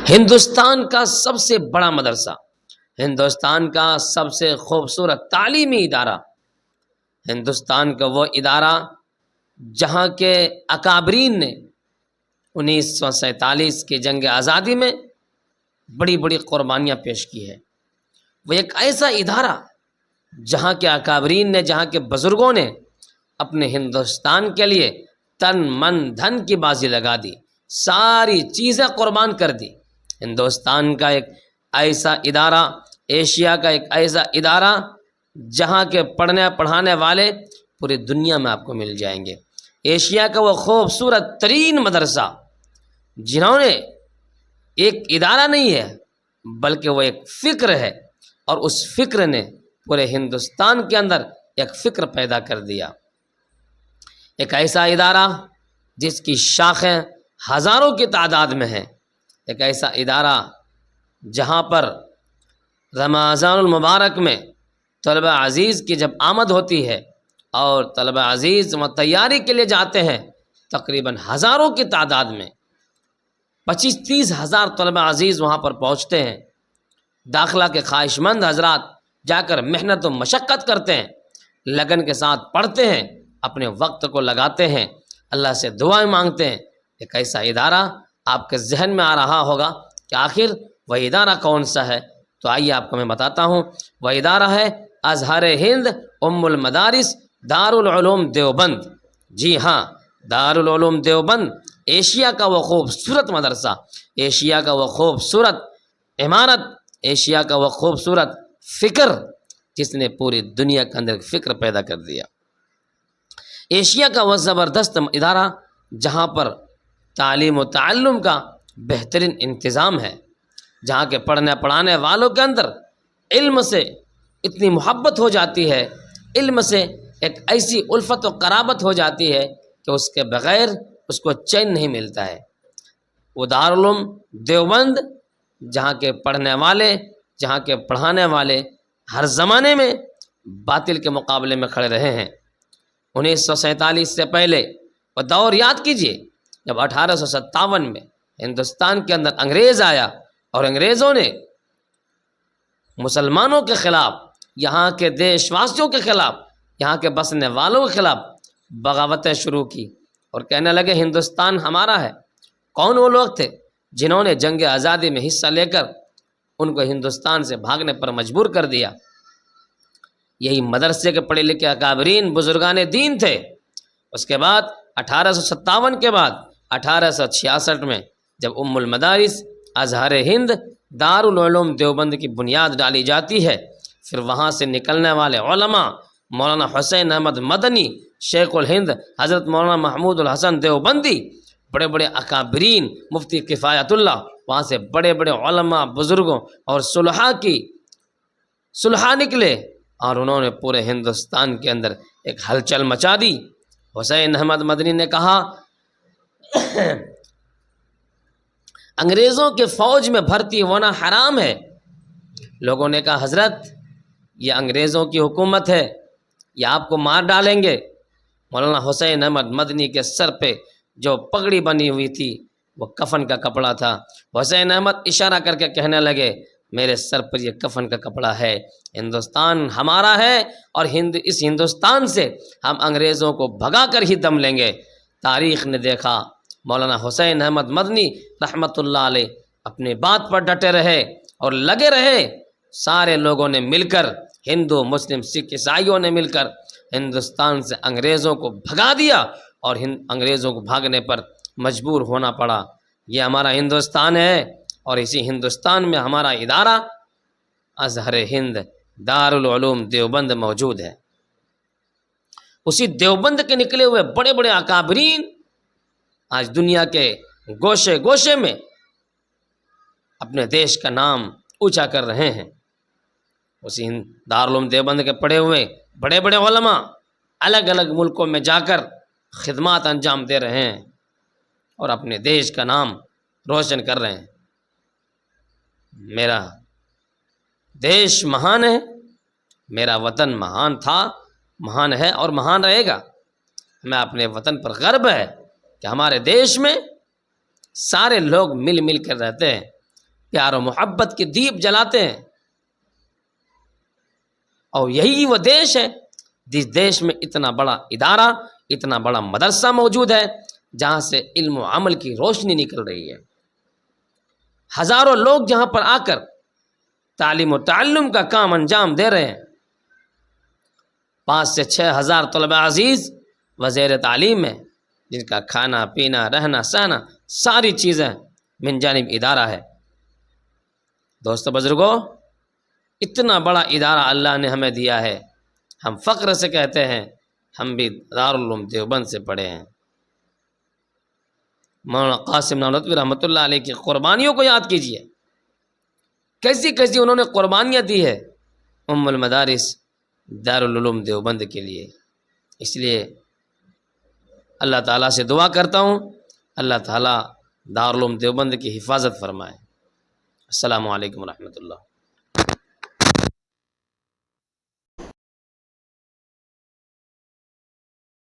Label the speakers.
Speaker 1: ہندوستان کا سب سے بڑا مدرسہ، ہندوستان کا سب سے خوبصورت تعلیمی ادارہ، ہندوستان کا وہ ادارہ جہاں کے اکابرین نے 1947 کی جنگ آزادی میں بڑی بڑی قربانیاں پیش کی ہے۔ وہ ایک ایسا ادارہ جہاں کے اکابرین نے، جہاں کے بزرگوں نے اپنے ہندوستان کے لیے تن من دھن کی بازی لگا دی، ساری چیزیں قربان کر دی۔ ہندوستان کا ایک ایسا ادارہ، ایشیا کا ایک ایسا ادارہ جہاں کے پڑھنے پڑھانے والے پوری دنیا میں آپ کو مل جائیں گے۔ ایشیا کا وہ خوبصورت ترین مدرسہ جنہوں نے ایک ادارہ نہیں ہے بلکہ وہ ایک فکر ہے، اور اس فکر نے پورے ہندوستان کے اندر ایک فکر پیدا کر دیا۔ ایک ایسا ادارہ جس کی شاخیں ہزاروں کی تعداد میں ہیں، ایک ایسا ادارہ جہاں پر رمضان المبارک میں طلبہ عزیز کی جب آمد ہوتی ہے اور طلبہ عزیز وہاں تیاری کے لیے جاتے ہیں، تقریباً ہزاروں کی تعداد میں 25-30 ہزار طلبہ عزیز وہاں پر پہنچتے ہیں۔ داخلہ کے خواہش مند حضرات جا کر محنت و مشقت کرتے ہیں، لگن کے ساتھ پڑھتے ہیں، اپنے وقت کو لگاتے ہیں، اللہ سے دعائیں مانگتے ہیں۔ ایک ایسا ادارہ آپ کے ذہن میں آ رہا ہوگا کہ آخر وہ ادارہ کون سا ہے، تو آئیے آپ کو میں بتاتا ہوں۔ وہ ادارہ ہے ازہر ہند ام المدارس دارالعلوم دیوبند۔ جی ہاں، دارالعلوم دیوبند ایشیا کا وہ خوبصورت مدرسہ، ایشیا کا وہ خوبصورت عمارت، ایشیا کا وہ خوبصورت فکر جس نے پوری دنیا کے اندر فکر پیدا کر دیا۔ ایشیا کا وہ زبردست ادارہ جہاں پر تعلیم و تعلم کا بہترین انتظام ہے، جہاں کے پڑھنے پڑھانے والوں کے اندر علم سے اتنی محبت ہو جاتی ہے، علم سے ایک ایسی الفت و قرابت ہو جاتی ہے کہ اس کے بغیر اس کو چین نہیں ملتا ہے۔ وہ دارالعلوم دیوبند جہاں کے پڑھنے والے، جہاں کے پڑھانے والے ہر زمانے میں باطل کے مقابلے میں کھڑے رہے ہیں۔ 1947 سے پہلے وہ دور یاد کیجئے جب 1857 میں ہندوستان کے اندر انگریز آیا اور انگریزوں نے مسلمانوں کے خلاف، یہاں کے دیش واسیوں کے خلاف، یہاں کے بسنے والوں کے خلاف بغاوتیں شروع کی اور کہنے لگے ہندوستان ہمارا ہے۔ کون وہ لوگ تھے جنہوں نے جنگ آزادی میں حصہ لے کر ان کو ہندوستان سے بھاگنے پر مجبور کر دیا؟ یہی مدرسے کے پڑھے لکھے اکابرین بزرگان دین تھے۔ اس کے بعد 1857 کے بعد 1866 میں جب ام المدارس ازہر ہند دارالعلوم دیوبند کی بنیاد ڈالی جاتی ہے، پھر وہاں سے نکلنے والے علماء مولانا حسین احمد مدنی، شیخ الہند حضرت مولانا محمود الحسن دیوبندی، بڑے بڑے اکابرین، مفتی کفایت اللہ، وہاں سے بڑے بڑے علماء بزرگوں اور صلحاء نکلے اور انہوں نے پورے ہندوستان کے اندر ایک ہلچل مچا دی۔ حسین احمد مدنی نے کہا انگریزوں کے فوج میں بھرتی ہونا حرام ہے۔ لوگوں نے کہا حضرت یہ انگریزوں کی حکومت ہے، یہ آپ کو مار ڈالیں گے۔ مولانا حسین احمد مدنی کے سر پہ جو پگڑی بنی ہوئی تھی وہ کفن کا کپڑا تھا۔ حسین احمد اشارہ کر کے کہنے لگے میرے سر پر یہ کفن کا کپڑا ہے، ہندوستان ہمارا ہے اور اس ہندوستان سے ہم انگریزوں کو بھگا کر ہی دم لیں گے۔ تاریخ نے دیکھا مولانا حسین احمد مدنی رحمۃ اللہ علیہ اپنی بات پر ڈٹے رہے اور لگے رہے۔ سارے لوگوں نے مل کر، ہندو مسلم سکھ عیسائیوں نے مل کر ہندوستان سے انگریزوں کو بھگا دیا اور انگریزوں کو بھاگنے پر مجبور ہونا پڑا۔ یہ ہمارا ہندوستان ہے اور اسی ہندوستان میں ہمارا ادارہ ازہر ہند دارالعلوم دیوبند موجود ہے۔ اسی دیوبند کے نکلے ہوئے بڑے بڑے اکابرین آج دنیا کے گوشے گوشے میں اپنے دیش کا نام اونچا کر رہے ہیں۔ اسی دارالعلوم دیوبند کے پڑھے ہوئے بڑے بڑے علماء الگ الگ ملکوں میں جا کر خدمات انجام دے رہے ہیں اور اپنے دیش کا نام روشن کر رہے ہیں۔ میرا دیش مہان ہے، میرا وطن مہان تھا، مہان ہے اور مہان رہے گا۔ ہمیں اپنے وطن پر گرو ہے کہ ہمارے دیش میں سارے لوگ مل مل کر رہتے ہیں، پیار و محبت کے دیپ جلاتے ہیں، اور یہی وہ دیش ہے جس دیش میں اتنا بڑا ادارہ، اتنا بڑا مدرسہ موجود ہے، جہاں سے علم و عمل کی روشنی نکل رہی ہے۔ ہزاروں لوگ جہاں پر آ کر تعلیم و تعلم کا کام انجام دے رہے ہیں۔ 5 سے 6 ہزار طلبہ عزیز وزیر تعلیم ہے، جن کا کھانا پینا رہنا سہنا ساری چیزیں من جانب ادارہ ہے۔ دوستو بزرگوں، اتنا بڑا ادارہ اللہ نے ہمیں دیا ہے، ہم فخر سے کہتے ہیں ہم بھی دارالعلوم دیوبند سے پڑھے ہیں۔ مولانا قاسم نانوتوی رحمۃ اللہ علیہ کی قربانیوں کو یاد کیجیے، کیسی کیسی انہوں نے قربانیاں دی ہے ام المدارس دارالعلوم دیوبند کے لیے۔ اس لیے اللہ تعالیٰ سے دعا کرتا ہوں اللہ تعالیٰ دارالعلوم دیوبند کی حفاظت فرمائے۔ السلام علیکم ورحمۃ اللہ۔